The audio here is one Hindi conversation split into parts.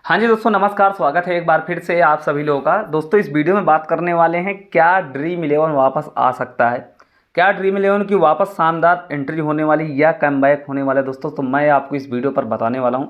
हाँ जी दोस्तों, नमस्कार। स्वागत है एक बार फिर से आप सभी लोगों का। दोस्तों, इस वीडियो में बात करने वाले हैं क्या ड्रीम इलेवन वापस आ सकता है, क्या ड्रीम इलेवन की वापस शानदार एंट्री होने वाली या कमबैक होने वाला है। दोस्तों, तो मैं आपको इस वीडियो पर बताने वाला हूं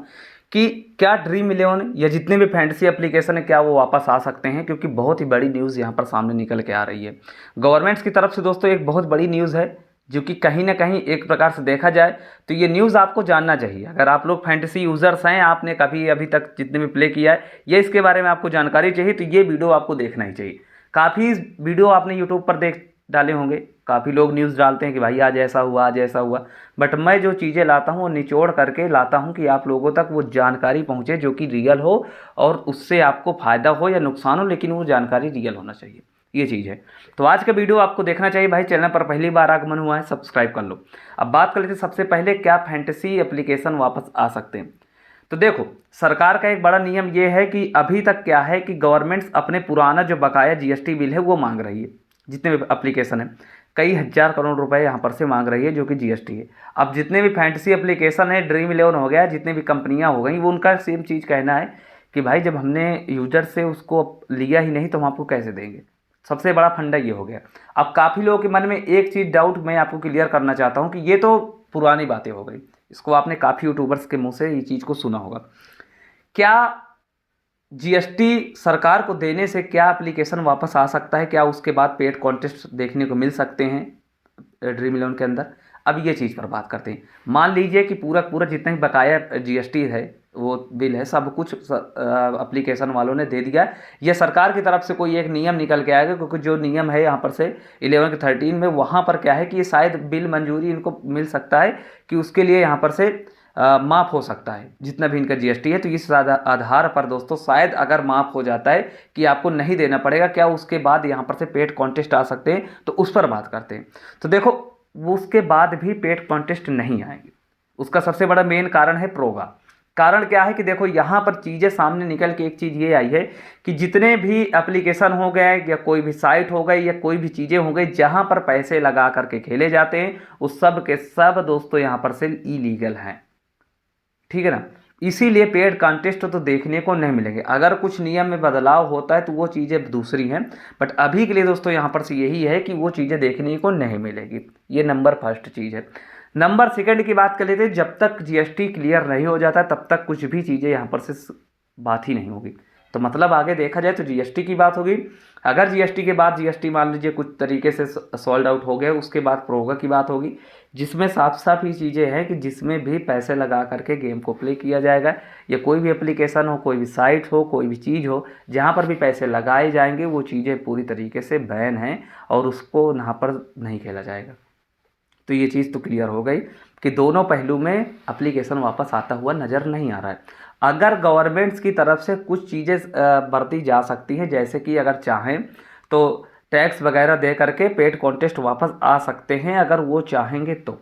कि क्या ड्रीम इलेवन या जितने भी फैंटेसी एप्लीकेशन है क्या वो वापस आ सकते हैं, क्योंकि बहुत ही बड़ी न्यूज़ यहाँ पर सामने निकल के आ रही है गवर्नमेंट्स की तरफ से। दोस्तों, एक बहुत बड़ी न्यूज़ है जो कि कहीं ना कहीं एक प्रकार से देखा जाए तो ये न्यूज़ आपको जानना चाहिए। अगर आप लोग फैंटेसी यूज़र्स हैं, आपने कभी अभी तक जितने भी प्ले किया है या इसके बारे में आपको जानकारी चाहिए, तो ये वीडियो आपको देखना ही चाहिए। काफ़ी वीडियो आपने यूट्यूब पर देख डाले होंगे, काफ़ी लोग न्यूज़ डालते हैं कि भाई आज ऐसा हुआ, आज ऐसा हुआ। बट मैं जो चीज़ें लाता हूँ वो निचोड़ करके लाता हूँ कि आप लोगों तक वो जानकारी पहुँचे जो कि रियल हो, और उससे आपको फ़ायदा हो या नुकसान हो, लेकिन वो जानकारी रियल होना चाहिए। ये चीज़ है। तो आज का वीडियो आपको देखना चाहिए। भाई, चैनल पर पहली बार आगमन हुआ है, सब्सक्राइब कर लो। अब बात कर लेते हैं सबसे पहले क्या फैंटेसी एप्लीकेशन वापस आ सकते हैं। तो देखो, सरकार का एक बड़ा नियम ये है कि अभी तक क्या है कि गवर्नमेंट्स अपने पुराना जो बकाया जीएसटी बिल है वो मांग रही है। जितने भी एप्लीकेशन है, कई हज़ार करोड़ रुपए यहाँ पर से मांग रही है, जो कि जीएसटी है। अब जितने भी फैंटेसी एप्लीकेशन है, ड्रीम इलेवन हो गया, जितने भी कंपनियाँ हो गई, वो उनका सेम चीज़ कहना है कि भाई जब हमने यूजर से उसको लिया ही नहीं तो हम आपको कैसे देंगे। सबसे बड़ा फंडा ये हो गया। अब काफ़ी लोगों के मन में एक चीज़ डाउट मैं आपको क्लियर करना चाहता हूँ कि ये तो पुरानी बातें हो गई, इसको आपने काफ़ी यूट्यूबर्स के मुंह से ये चीज़ को सुना होगा। क्या जीएसटी सरकार को देने से क्या एप्लीकेशन वापस आ सकता है, क्या उसके बाद पेड कॉन्टेस्ट देखने को मिल सकते हैं ड्रीम इलेवन के अंदर? अब ये चीज़ पर बात करते हैं। मान लीजिए कि पूरा पूरा जितना ही बकाया जीएसटी है, वो बिल है, सब कुछ एप्लीकेशन वालों ने दे दिया है। ये सरकार की तरफ से कोई एक नियम निकल के आएगा, क्योंकि जो नियम है यहाँ पर से 11 के 13 में, वहाँ पर क्या है कि ये शायद बिल मंजूरी इनको मिल सकता है कि उसके लिए यहाँ पर से माफ़ हो सकता है जितना भी इनका जीएसटी है। तो इस आधार पर दोस्तों शायद अगर माफ़ हो जाता है कि आपको नहीं देना पड़ेगा, क्या उसके बाद यहाँ पर से पेड कॉन्टेस्ट आ सकते हैं, तो उस पर बात करते हैं। तो देखो, वो उसके बाद भी पेड कॉन्टेस्ट नहीं आएंगे। उसका सबसे बड़ा मेन कारण है प्रोगा। कारण क्या है कि देखो, यहाँ पर चीज़ें सामने निकल के एक चीज़ ये आई है कि जितने भी एप्लीकेशन हो गए या कोई भी साइट हो गई या कोई भी चीज़ें हो गई जहाँ पर पैसे लगा करके खेले जाते हैं, उस सब के सब दोस्तों यहाँ पर से इलीगल हैं। ठीक है ना? इसीलिए पेड कॉन्टेस्ट तो देखने को नहीं मिलेंगे। अगर कुछ नियम में बदलाव होता है तो वो चीज़ें दूसरी हैं, बट अभी के लिए दोस्तों यहाँ पर से यही है कि वो चीज़ें देखने को नहीं मिलेगी। ये नंबर फर्स्ट चीज़ है। नंबर सेकंड की बात कर लेते हैं। जब तक जीएसटी क्लियर नहीं हो जाता तब तक कुछ भी चीज़ें यहाँ पर से बात ही नहीं होगी। तो मतलब आगे देखा जाए तो जीएसटी की बात होगी। अगर जीएसटी के बाद जीएसटी मान लीजिए कुछ तरीके से सॉल्व आउट हो गए, उसके बाद प्रोगा की बात होगी, जिसमें साफ साफ ही चीज़ें हैं कि जिसमें भी पैसे लगा करके गेम को प्ले किया जाएगा, या कोई भी एप्लीकेशन हो, कोई भी साइट हो, कोई भी चीज़ हो, जहाँ पर भी पैसे लगाए जाएंगे वो चीज़ें पूरी तरीके से बैन हैं और उसको यहाँ पर नहीं खेला जाएगा। तो ये चीज़ तो क्लियर हो गई कि दोनों पहलू में एप्लीकेशन वापस आता हुआ नज़र नहीं आ रहा है। अगर गवर्नमेंट्स की तरफ से कुछ चीज़ें बरती जा सकती हैं, जैसे कि अगर चाहें तो टैक्स वगैरह दे करके पेड कॉन्टेस्ट वापस आ सकते हैं, अगर वो चाहेंगे तो।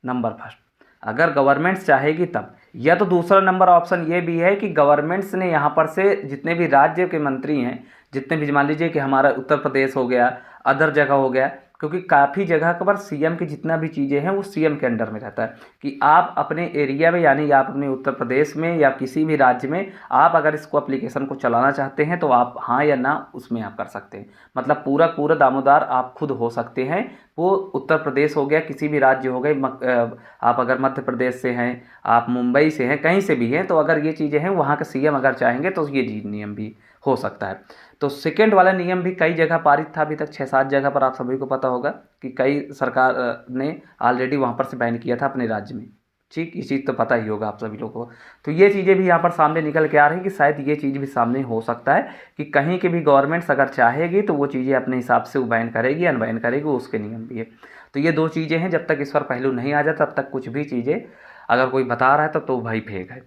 नंबर फर्स्ट, अगर गवर्नमेंट्स चाहेगी तब। या तो दूसरा नंबर ऑप्शन ये भी है कि गवर्नमेंट्स ने यहाँ पर से जितने भी राज्य के मंत्री हैं, जितने भी, मान लीजिए कि हमारा उत्तर प्रदेश हो गया, अदर जगह हो गया, क्योंकि काफ़ी जगह पर सीएम की जितना भी चीज़ें हैं वो सीएम के अंडर में रहता है कि आप अपने एरिया में, यानी आप अपने उत्तर प्रदेश में या किसी भी राज्य में आप अगर इसको एप्लीकेशन को चलाना चाहते हैं तो आप हाँ या ना उसमें आप कर सकते हैं। मतलब पूरा पूरा दामोदार आप खुद हो सकते हैं। वो उत्तर प्रदेश हो गया, किसी भी राज्य हो गए, आप अगर मध्य प्रदेश से हैं, आप मुंबई से हैं, कहीं से भी हैं, तो अगर ये चीज़ें हैं वहाँ के सीएम अगर चाहेंगे तो ये नियम भी हो सकता है। तो सेकेंड वाला नियम भी कई जगह पारित था, अभी तक 6-7 जगह पर। आप सभी को पता होगा कि कई सरकार ने ऑलरेडी वहाँ पर से बैन किया था अपने राज्य में। ठीक, ये चीज़ तो पता ही होगा आप सभी लोगों को। तो ये चीज़ें भी यहाँ पर सामने निकल के आ रही हैं कि शायद ये चीज़ भी सामने हो सकता है कि कहीं की भी गवर्नमेंट्स अगर चाहेगी तो वो चीज़ें अपने हिसाब से वो बैन करेगी, अनबैन करेगी, उसके नियम भी है। तो ये दो चीज़ें हैं, जब तक इस पर पहलू नहीं आ जाता तब तक कुछ भी चीज़ें अगर कोई बता रहा है तो भाई फेक है।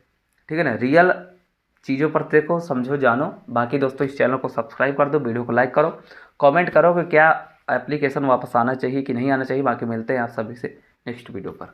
ठीक है ना? रियल चीज़ों पर देखो, समझो, जानो। बाकी दोस्तों, इस चैनल को सब्सक्राइब कर दो, वीडियो को लाइक करो, कमेंट करो कि क्या एप्लीकेशन वापस आना चाहिए कि नहीं आना चाहिए। बाकी मिलते हैं आप सभी से नेक्स्ट वीडियो पर।